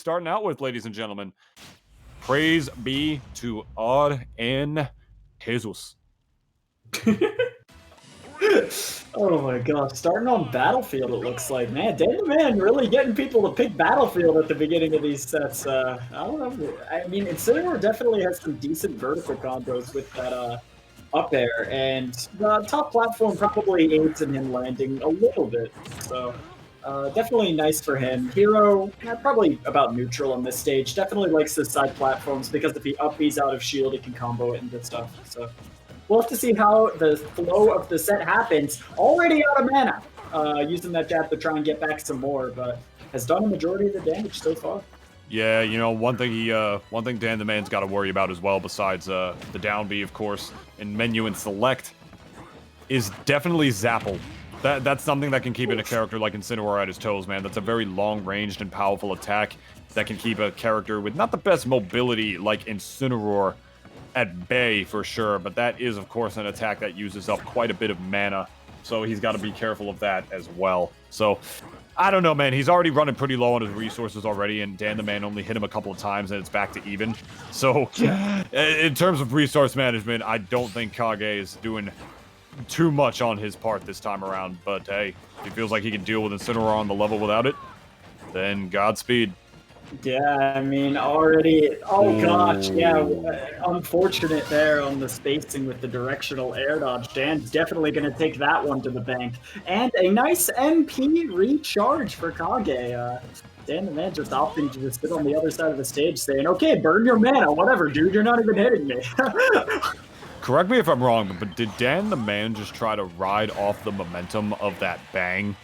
starting out with, ladies and gentlemen. Praise be to God and Jesus. Oh my gosh, starting on Battlefield, it looks like. Man, DanTheMan really getting people to pick Battlefield at the beginning of these sets. I don't know. I mean, Incineroar definitely has some decent vertical combos with that up air, and the top platform probably aids in him landing a little bit. So definitely nice for him. Hero, probably about neutral on this stage. Definitely likes the side platforms because if he up-B's out of shield, he can combo it into stuff. So we'll have to see how the flow of the set happens. Already out of mana, using that jab to try and get back some more, but has done a majority of the damage so far. Yeah, you know, one thing DanTheMan's got to worry about as well, besides the down B, of course, in menu and select, is definitely Zapple. That's something that can keep in a character like Incineroar at his toes, man. That's a very long-ranged and powerful attack that can keep a character with not the best mobility like Incineroar at bay for sure, but that is, of course, an attack that uses up quite a bit of mana, so he's got to be careful of that as well. So, I don't know, man. He's already running pretty low on his resources already, and DanTheMan only hit him a couple of times, and it's back to even. So, in terms of resource management, I don't think Kage is doing too much on his part this time around, but hey, if he feels like he can deal with Incineroar on the level without it, then Godspeed. Yeah, I mean, already, oh gosh, yeah, unfortunate there on the spacing with the directional air dodge. Dan's definitely going to take that one to the bank. And a nice MP recharge for Kage. DanTheMan just opting to just sit on the other side of the stage saying, okay, burn your mana, whatever, dude, you're not even hitting me. Correct me if I'm wrong, but did DanTheMan just try to ride off the momentum of that bang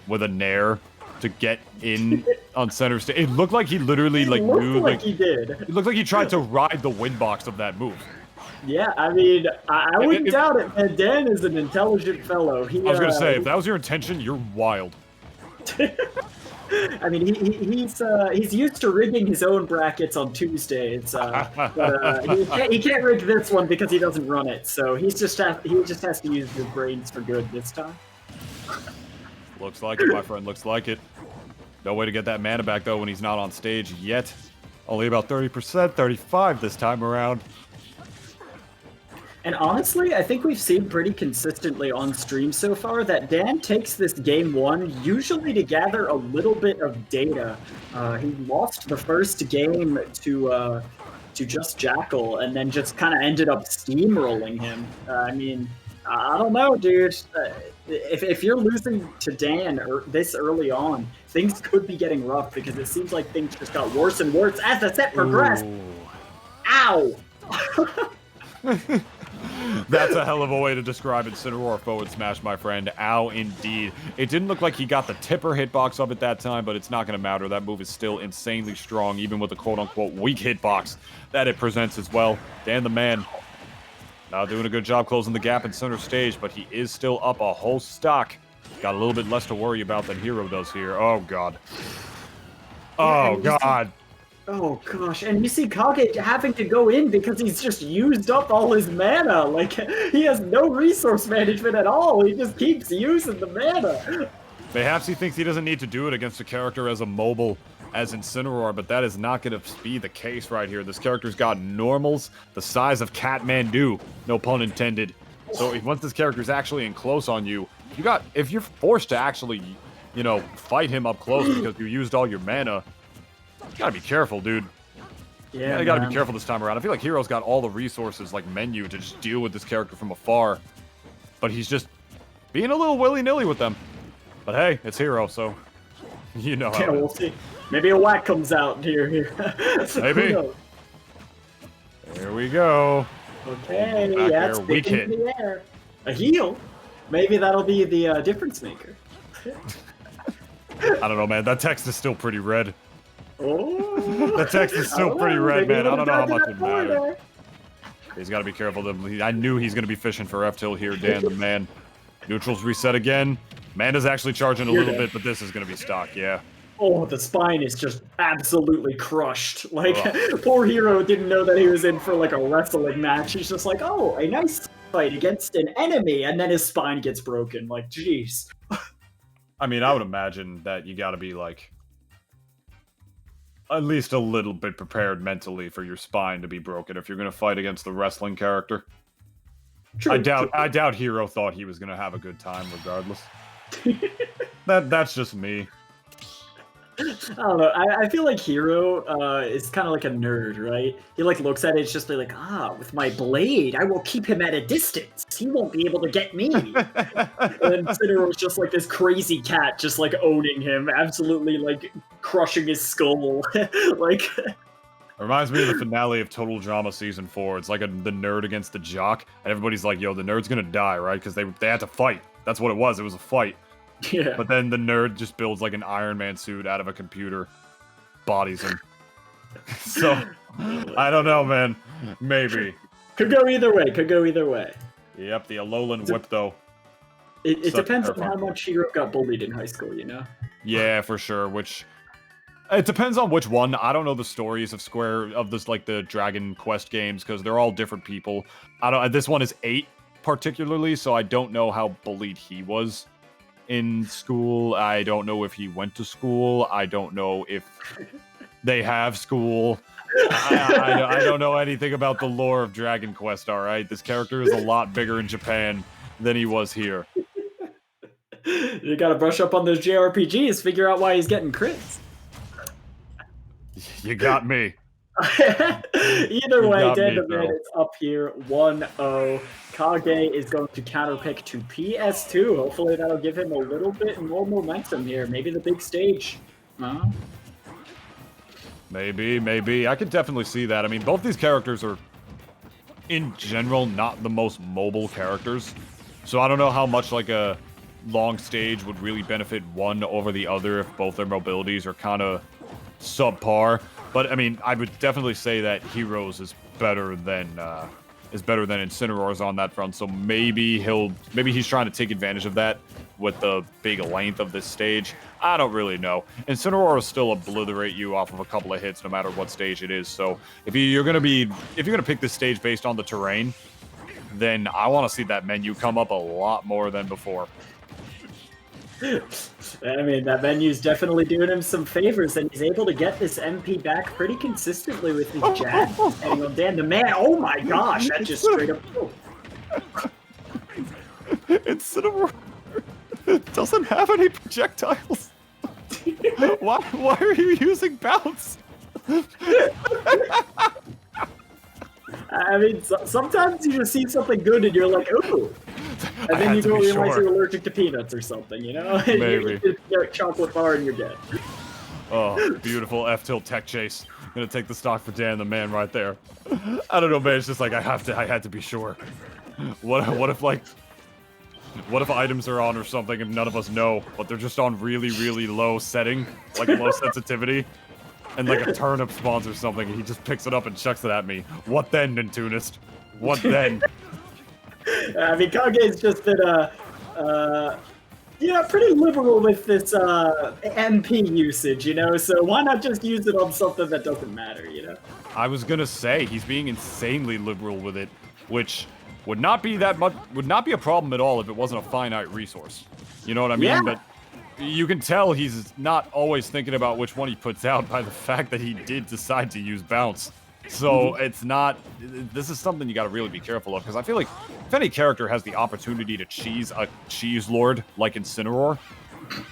with a nair to get in on center stage? It looked like he literally knew, like he did. It looked like he tried to ride the windbox of that move. Yeah, I mean, I wouldn't doubt it, man. Dan is an intelligent fellow. I was gonna say, if that was your intention, you're wild. I mean, he's used to rigging his own brackets on Tuesdays, but he can't rig this one because he doesn't run it. So he just has to use his brains for good this time. Looks like it, my friend. Looks like it. No way to get that mana back, though, when he's not on stage yet. Only about 30%, 35 this time around. And honestly, I think we've seen pretty consistently on stream so far that Dan takes this game one usually to gather a little bit of data. He lost the first game to just Jackal, and then just kind of ended up steamrolling him. I mean, I don't know, dude. If you're losing to Dan this early on, things could be getting rough because it seems like things just got worse and worse as the set progressed. Ooh. Ow! That's a hell of a way to describe Incineroar forward smash, my friend. Ow, indeed. It didn't look like he got the tipper hitbox up at that time, but it's not going to matter. That move is still insanely strong, even with the quote-unquote weak hitbox that it presents as well. DanTheMan not doing a good job closing the gap in center stage, but he is still up a whole stock. Got a little bit less to worry about than Hero does here. Oh, God. Oh, God. Oh, gosh. And you see Kage having to go in because he's just used up all his mana. Like, he has no resource management at all. He just keeps using the mana. Perhaps he thinks he doesn't need to do it against a character as immobile as Incineroar, but that is not going to be the case right here. This character's got normals the size of Kathmandu, no pun intended. So once this character's actually in close on you, if you're forced to actually, you know, fight him up close because you used all your mana, you gotta be careful, dude. Yeah, you gotta be careful this time around. I feel like Hero's got all the resources, like menu, to just deal with this character from afar, but he's just being a little willy-nilly with them. But hey, it's Hero, so you know how. Yeah, we'll see. Maybe a whack comes out here. Maybe. There we go. Okay, yeah, it's weak hit. In the air. A heal? Maybe that'll be the difference maker. I don't know, man. That text is still pretty red. Oh. The text is still pretty red, man. I don't know how much it matters. He's got to be careful. I knew he's going to be fishing for F-Till here, DanTheMan. Neutrals reset again. Mana's actually charging a little bit, but this is going to be stock, yeah. Oh, the spine is just absolutely crushed. Like, poor Hero didn't know that he was in for, like, a wrestling match. He's just like, oh, a nice fight against an enemy, and then his spine gets broken. Like, jeez. I mean, I would imagine that you got to be, like, at least a little bit prepared mentally for your spine to be broken if you're going to fight against the wrestling character. True. I doubt Hero thought he was going to have a good time regardless. That's just me. I don't know. I feel like Hero is kind of like a nerd, right? He like looks at it, it's just like, with my blade, I will keep him at a distance. He won't be able to get me. And Incineroar is just like this crazy cat, just like owning him, absolutely like crushing his skull. Like, Reminds me of the finale of Total Drama Season 4. It's like the nerd against the jock, and everybody's like, yo, the nerd's gonna die, right? Because they had to fight. That's what it was. It was a fight. yeah. But then the nerd just builds like an Iron Man suit out of a computer, bodies him. So, I don't know, man. Maybe. Could go either way. Could go either way. Yep, the Alolan Whip, though. It depends on how much Hero got bullied in high school, you know? Yeah, for sure. It depends on which one. I don't know the stories of the Dragon Quest games because they're all different people. This one is 8 particularly, so I don't know how bullied he was in school. I don't know if he went to school. I don't know if they have school. I don't know anything about the lore of Dragon Quest, alright? This character is a lot bigger in Japan than he was here. You gotta brush up on those JRPGs, figure out why he's getting crits. You got me. Either way, DanTheMan is up here 1-0. Kage is going to counterpick to PS2. Hopefully that'll give him a little bit more momentum here. Maybe the big stage. Maybe. I could definitely see that. I mean, both these characters are, in general, not the most mobile characters. So I don't know how much, like, a long stage would really benefit one over the other if both their mobilities are kind of subpar. But, I mean, I would definitely say that Heroes is better than Incineroar's on that front. So maybe he's trying to take advantage of that with the big length of this stage. I don't really know. Incineroar will still obliterate you off of a couple of hits no matter what stage it is. So if you're gonna pick this stage based on the terrain, then I want to see that menu come up a lot more than before. I mean, that menu's definitely doing him some favors, and he's able to get this MP back pretty consistently with his jab. And on DanTheMan, oh my gosh, that just straight up killed. Incineroar doesn't have any projectiles. Why are you using bounce? I mean, sometimes you just see something good and you're like, ooh. And then you don't realize you're allergic to peanuts or something, you know? Maybe. You get a chocolate bar and you're dead. Oh, beautiful F-tilt tech chase. I'm gonna take the stock for DanTheMan right there. I don't know, man. It's just like I had to be sure. What if items are on or something and none of us know, but they're just on really, really low setting, like low sensitivity, and like a turnip spawns or something, and he just picks it up and chucks it at me. What then, Nintoonist? What then? I mean, Kage's just been pretty liberal with this MP usage, you know. So why not just use it on something that doesn't matter, you know? I was gonna say he's being insanely liberal with it, which would not be a problem at all if it wasn't a finite resource. You know what I mean? Yeah. But you can tell he's not always thinking about which one he puts out by the fact that he did decide to use bounce. So it's not. This is something you got to really be careful of, because I feel like if any character has the opportunity to cheese a cheese lord like Incineroar,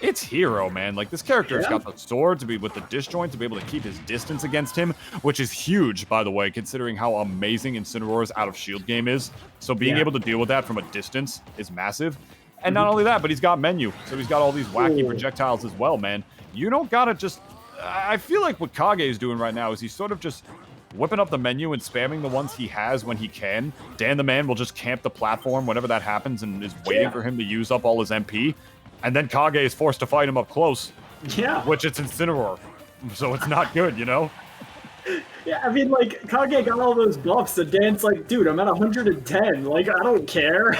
it's Hero, man. Like, this character's got the sword to be with the disjoint to be able to keep his distance against him, which is huge, by the way, considering how amazing Incineroar's out of shield game is. So being able to deal with that from a distance is massive. And not only that, but he's got menu, so he's got all these wacky projectiles as well, man. You don't gotta just. I feel like what Kage is doing right now is he's sort of just whipping up the menu and spamming the ones he has when he can. DanTheMan will just camp the platform whenever that happens and is waiting for him to use up all his MP. And then Kage is forced to fight him up close. Yeah. Which it's Incineroar. So it's not good, you know? Yeah, I mean, like, Kage got all those buffs, and Dan's like, dude, I'm at 110. Like, I don't care.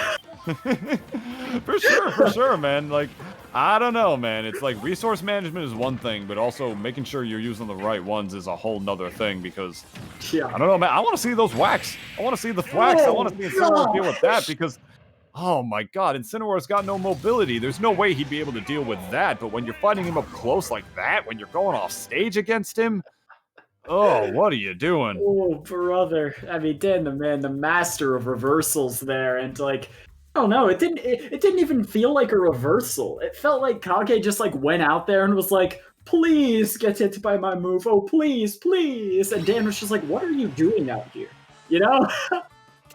For sure, man. Like, I don't know, man. It's like resource management is one thing, but also making sure you're using the right ones is a whole nother thing, because I don't know, man. I want to see those whacks. I want to see the thwacks. I want to see Incineroar deal with that, because oh my god, Incineroar's got no mobility. There's no way he'd be able to deal with that, but when you're fighting him up close like that, when you're going off stage against him, Oh, what are you doing? Oh, brother. I mean, DanTheMan, the master of reversals there, and like, I don't know, it didn't even feel like a reversal. It felt like Kage just like went out there and was like, please get hit by my move. Oh, please, please. And Dan was just like, what are you doing out here? You know?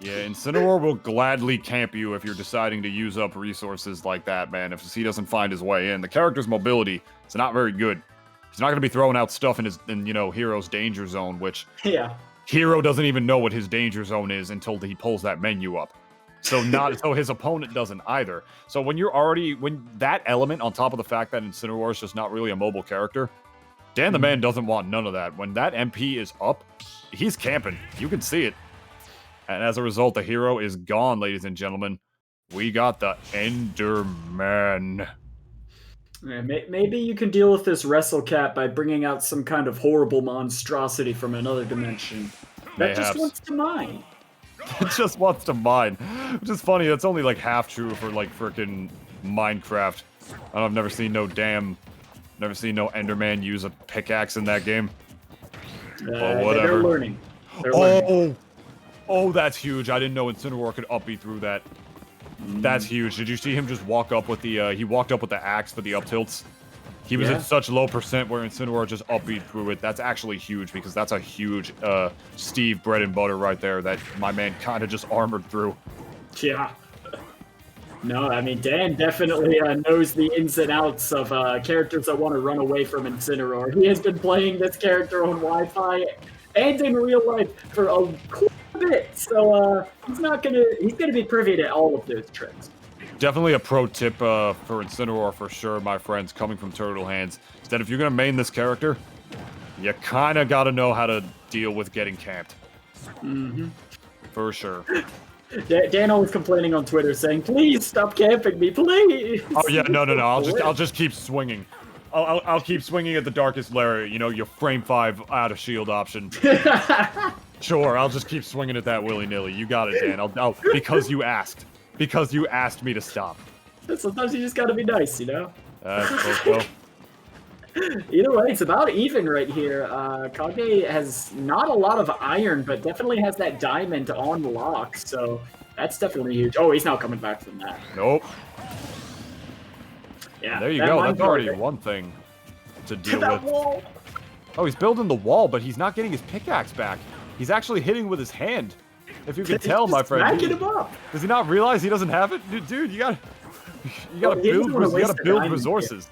Yeah, Incineroar will gladly camp you if you're deciding to use up resources like that, man. If he doesn't find his way in, the character's mobility is not very good. He's not going to be throwing out stuff in you know, Hero's danger zone, which Yeah. Hero doesn't even know what his danger zone is until he pulls that menu up. So so his opponent doesn't either. So when that element on top of the fact that Incineroar is just not really a mobile character, DanTheMan doesn't want none of that. When that MP is up, he's camping. You can see it. And as a result, the hero is gone, ladies and gentlemen. We got the Enderman. Yeah, maybe you can deal with this WrestleCat by bringing out some kind of horrible monstrosity from another dimension. That just wants to mine. It just wants to mine. Which is funny, that's only like half true for like frickin' Minecraft. I've never seen no Enderman use a pickaxe in that game. But whatever. They're learning. They're learning. Oh, that's huge. I didn't know Incineroar could up B through that. That's huge. Did you see him just walk up with the, he walked up with the axe for the up tilts? He was at such low percent where Incineroar just up B through it. That's actually huge because that's a huge, Steve bread and butter right there that my man kind of just armored through. Yeah. No, I mean, Dan definitely knows the ins and outs of characters that want to run away from Incineroar. He has been playing this character on Wi-Fi and in real life for a bit, so he's gonna be privy to all of those tricks. Definitely a pro tip for Incineroar for sure, my friends, coming from Turtle Hands. Is that if you're gonna main this character, you kind of got to know how to deal with getting camped. For sure. Dan always complaining on Twitter saying, "Please stop camping me, please." Oh yeah, no. I'll just keep swinging. I'll keep swinging at the darkest lair. You know, your frame 5 out of shield option. Sure, I'll just keep swinging at that willy-nilly. You got it, Dan. I'll because you asked. Because you asked me to stop. Sometimes you just gotta be nice, you know? Well. Either way, it's about even right here. Kage has not a lot of iron, but definitely has that diamond on lock, so that's definitely huge. Oh, he's now coming back from that. Nope. Yeah, there you go. That's already one thing to deal with. Wall. Oh, he's building the wall, but he's not getting his pickaxe back. He's actually hitting with his hand. If you can tell, my friend. Smacking him up. Does he not realize he doesn't have it? Dude, you gotta build resources.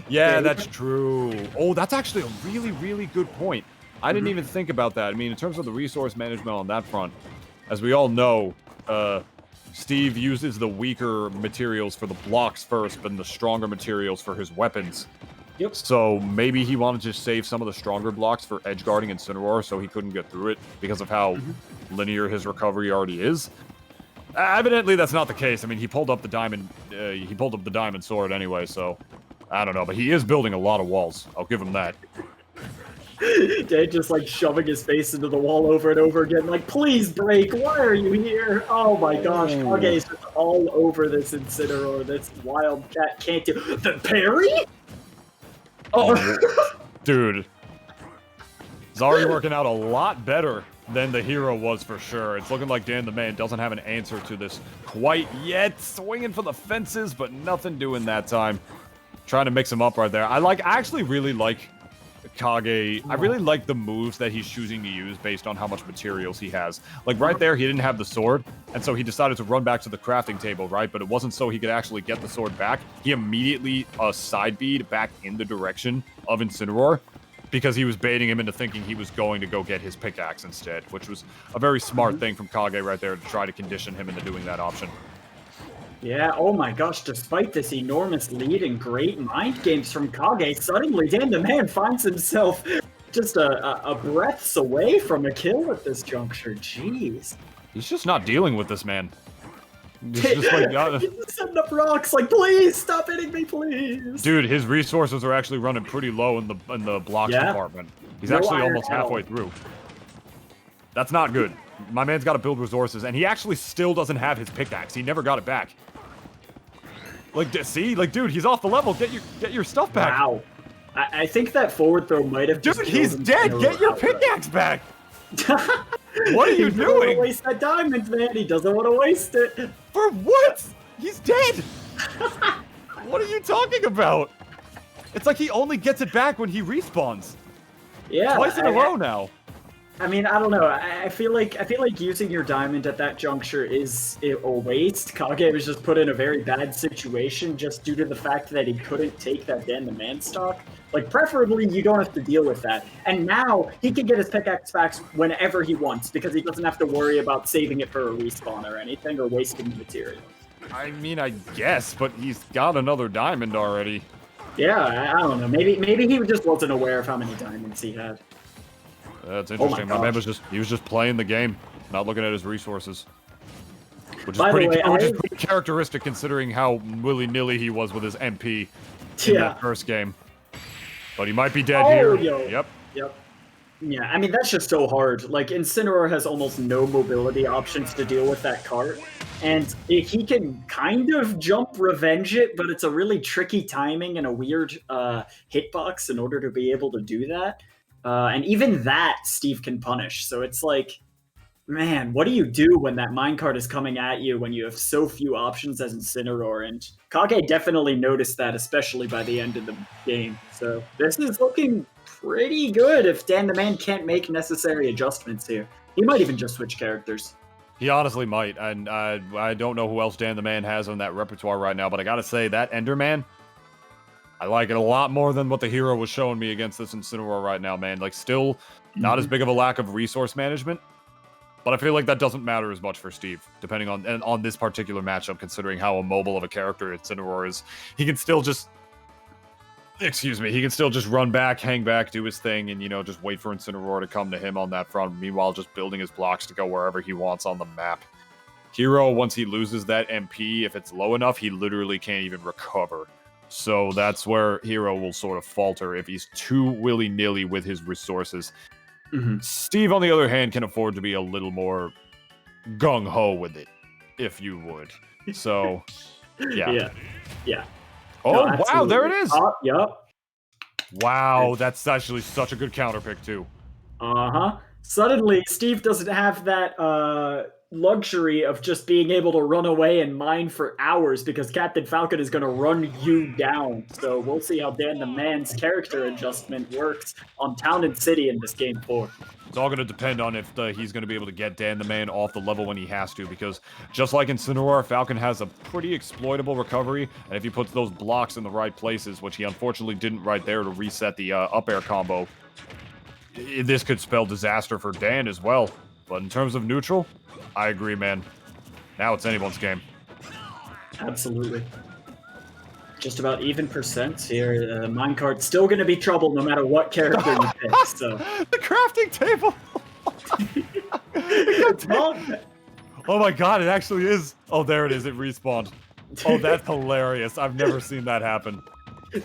Yeah, that's true. Oh, that's actually a really, really good point. I didn't even think about that. I mean, in terms of the resource management on that front, as we all know, Steve uses the weaker materials for the blocks first, but the stronger materials for his weapons. Yep. So maybe he wanted to save some of the stronger blocks for edge guarding Incineroar so he couldn't get through it because of how linear his recovery already is. Evidently, that's not the case. I mean, he pulled up the diamond sword anyway, so I don't know. But he is building a lot of walls. I'll give him that. Dan just like shoving his face into the wall over and over again, like, please break, why are you here? Oh my gosh, Kage is just all over this Incineroar. This Wildcat can't do the parry? Oh, dude. It's already working out a lot better than the hero was for sure. It's looking like DanTheMan doesn't have an answer to this quite yet. Swinging for the fences, but nothing doing that time. Trying to mix him up right there. I actually really like Kage. I really like the moves that he's choosing to use based on how much materials he has. Like right there, he didn't have the sword, and so he decided to run back to the crafting table, right? But it wasn't so he could actually get the sword back. He immediately side bead back in the direction of Incineroar because he was baiting him into thinking he was going to go get his pickaxe instead, which was a very smart thing from Kage right there to try to condition him into doing that option. Yeah, oh my gosh, despite this enormous lead and great mind games from Kage, suddenly DanTheMan finds himself just a breaths away from a kill at this juncture. Jeez. He's just not dealing with this, man. He's just like, he's just setting up rocks like, please, stop hitting me, please. Dude, his resources are actually running pretty low in the blocks department. He's actually almost halfway through. That's not good. My man's got to build resources, and he actually still doesn't have his pickaxe. He never got it back. Like, see? Like, dude, he's off the level. Get your stuff back. Wow. I think that forward throw might have Dude, just he's killed dead! Incineroar Get your outright. pickaxe back! What are you He doesn't want doing? to waste that diamond, man. He doesn't want to waste it. For what? He's dead! What are you talking about? It's like he only gets it back when he respawns. Yeah, Twice in a row now. I mean, I don't know. I feel like using your diamond at that juncture is a waste. Kage was just put in a very bad situation just due to the fact that he couldn't take that DanTheMan stock. Like, preferably, you don't have to deal with that. And now, he can get his pickaxe back whenever he wants, because he doesn't have to worry about saving it for a respawn or anything, or wasting material. I mean, I guess, but he's got another diamond already. Yeah, I don't know. Maybe he just wasn't aware of how many diamonds he had. That's interesting. my My man gosh. was just playing the game, not looking at his resources. Which is By the pretty way, which is pretty characteristic considering how willy-nilly he was with his MP in Yeah. that first game. But he might be dead Oh, here. yo. Yep. Yep. Yeah, I mean, that's just so hard. Like, Incineroar has almost no mobility options to deal with that cart. And he can kind of jump revenge it, but it's a really tricky timing and a weird hitbox in order to be able to do that. And even that, Steve can punish. So it's like, man, what do you do when that minecart is coming at you when you have so few options as Incineroar? And Kage definitely noticed that, especially by the end of the game. So this is looking pretty good if DanTheMan can't make necessary adjustments here. He might even just switch characters. He honestly might, and I don't know who else DanTheMan has on that repertoire right now, but I gotta say, that Enderman, I like it a lot more than what the hero was showing me against this Incineroar right now, man. Like, still not as big of a lack of resource management, but I feel like that doesn't matter as much for Steve, depending on this particular matchup, considering how immobile of a character Incineroar is. He can still just... Excuse me, he can still just run back, hang back, do his thing, and, you know, just wait for Incineroar to come to him on that front, meanwhile just building his blocks to go wherever he wants on the map. Hero, once he loses that MP, if it's low enough, he literally can't even recover. So that's where Hero will sort of falter if he's too willy-nilly with his resources. Steve, on the other hand, can afford to be a little more gung-ho with it, if you would. So, yeah. Yeah. Oh, No, wow, absolutely. there it is! Yep. Wow, that's actually such a good counter pick, too. Uh-huh. Suddenly, Steve doesn't have that luxury of just being able to run away and mine for hours because Captain Falcon is going to run you down. So we'll see how DanTheMan's character adjustment works on Town and City in this game 4. It's all going to depend on if he's going to be able to get DanTheMan off the level when he has to, because just like Incineroar, Falcon has a pretty exploitable recovery, and if he puts those blocks in the right places, which he unfortunately didn't right there to reset the up air combo, this could spell disaster for Dan as well. But in terms of neutral, I agree, man. Now it's anyone's game. Absolutely. Just about even percents here. Minecart's still going to be trouble no matter what character you pick. So The crafting table! Oh my god, it actually is. Oh, there it is. It respawned. Oh, that's hilarious. I've never seen that happen.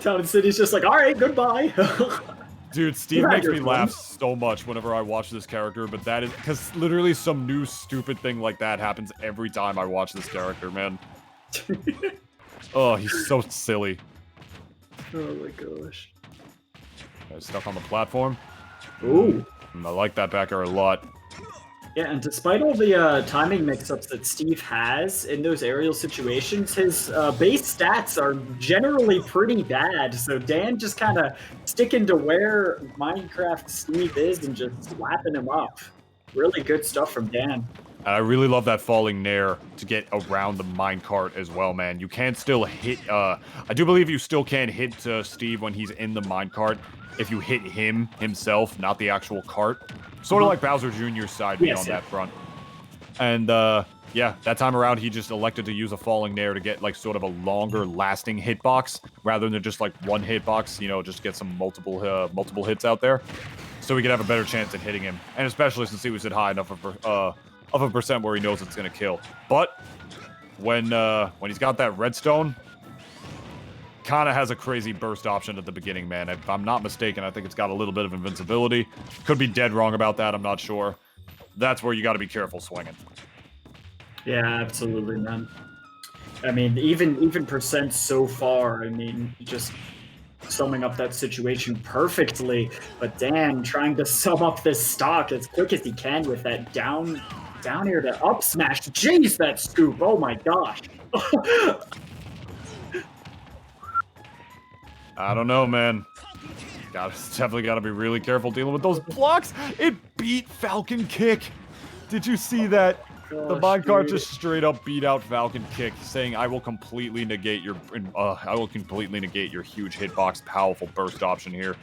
Town and City's just like, all right, goodbye. Dude, Steve You had makes your me fun. laugh so much whenever I watch this character, but that is because literally some new stupid thing like that happens every time I watch this character, man. Oh, he's so silly. Oh my gosh. Stuck on the platform. Ooh. I like that back air a lot. Yeah, and despite all the timing mix-ups that Steve has in those aerial situations, his base stats are generally pretty bad. So Dan just kind of sticking to where Minecraft Steve is and just slapping him up. Really good stuff from Dan. And I really love that falling nair to get around the minecart as well, man. You can still hit, I do believe you still can hit Steve when he's in the minecart if you hit him himself, not the actual cart. Sort of like Bowser Jr.'s side being on that front. And, yeah, that time around, he just elected to use a falling nair to get, like, sort of a longer lasting hitbox, rather than just, like, one hitbox, you know, just get some multiple hits out there. So we could have a better chance at hitting him. And especially since he was at high enough of a percent where he knows it's gonna kill. But when he's got that redstone, kind of has a crazy burst option at the beginning, man. If I'm not mistaken, I think it's got a little bit of invincibility. Could be dead wrong about that, I'm not sure. That's where you got to be careful swinging. Yeah, absolutely, man. I mean, even percent so far, I mean, just summing up that situation perfectly. But Dan trying to sum up this stock as quick as he can with that down air to up smash. Jeez, that scoop. Oh my gosh. I don't know, man. Definitely got to be really careful dealing with those blocks. It beat Falcon Kick. Did you see that? The minecart just straight up beat out Falcon Kick, saying, "I will completely negate your huge hitbox, powerful burst option here."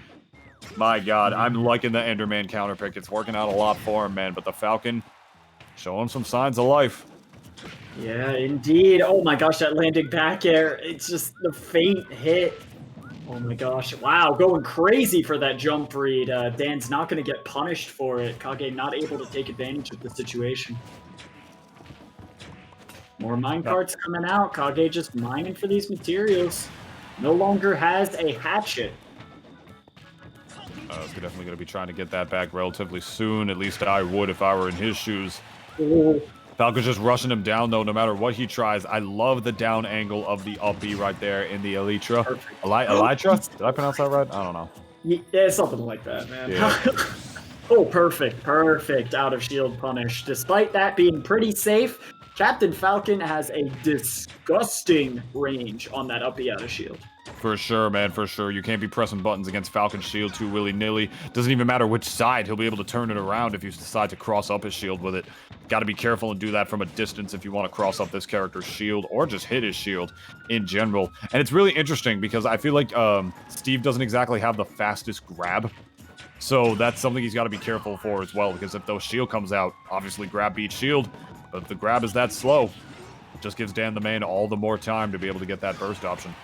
My God, I'm liking the Enderman counter pick. It's working out a lot for him, man. But the Falcon showing some signs of life. Yeah, indeed. Oh my gosh, that landing back air. It's just the faint hit. Oh my gosh. Wow, going crazy for that jump read. Dan's not going to get punished for it. Kage not able to take advantage of the situation. More minecarts coming out. Kage just mining for these materials. No longer has a hatchet. He's definitely going to be trying to get that back relatively soon. At least I would if I were in his shoes. Ooh. Falcon's just rushing him down, though, no matter what he tries. I love the down angle of the up B right there in the Elytra. Elytra? Did I pronounce that right? I don't know. Yeah, something like that, man. Yeah. Oh, perfect. Perfect out of shield punish. Despite that being pretty safe, Captain Falcon has a disgusting range on that up B out of shield. For sure, man, for sure. You can't be pressing buttons against Falcon's shield too willy-nilly. Doesn't even matter which side. He'll be able to turn it around if you decide to cross up his shield with it. Got to be careful and do that from a distance if you want to cross up this character's shield or just hit his shield in general. And it's really interesting because I feel like Steve doesn't exactly have the fastest grab. So that's something he's got to be careful for as well, because if those shield comes out, obviously grab beats shield, but if the grab is that slow, it just gives DanTheMan all the more time to be able to get that burst option.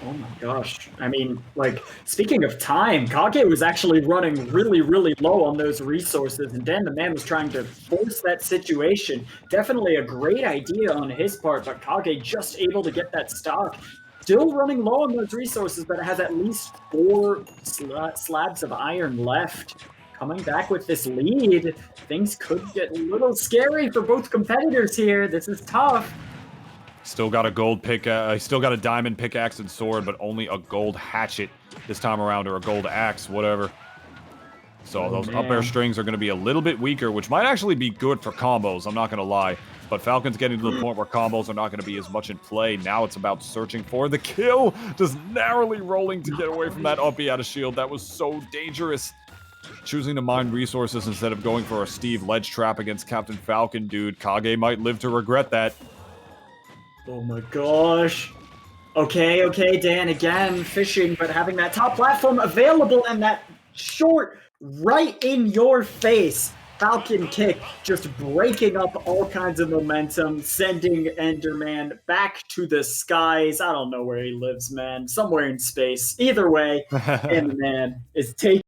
Oh my gosh. I mean, like, speaking of time, Kage was actually running really, really low on those resources, and DanTheMan was trying to force that situation. Definitely a great idea on his part, but Kage just able to get that stock. Still running low on those resources, but it has at least 4 slabs of iron left. Coming back with this lead, things could get a little scary for both competitors here. This is tough. Still got a gold still got a diamond pickaxe and sword, but only a gold hatchet this time around, or a gold axe, whatever. So those up air strings are going to be a little bit weaker, which might actually be good for combos, I'm not going to lie. But Falcon's getting to the point where combos are not going to be as much in play. Now it's about searching for the kill, just narrowly rolling to get away from that up B out of shield. That was so dangerous. Choosing to mine resources instead of going for a Steve ledge trap against Captain Falcon, dude. Kage might live to regret that. Oh my gosh. Okay, Dan, again, fishing, but having that top platform available and that short right in your face Falcon Kick just breaking up all kinds of momentum, sending Enderman back to the skies. I don't know where he lives, man. Somewhere in space. Either way, Enderman is taking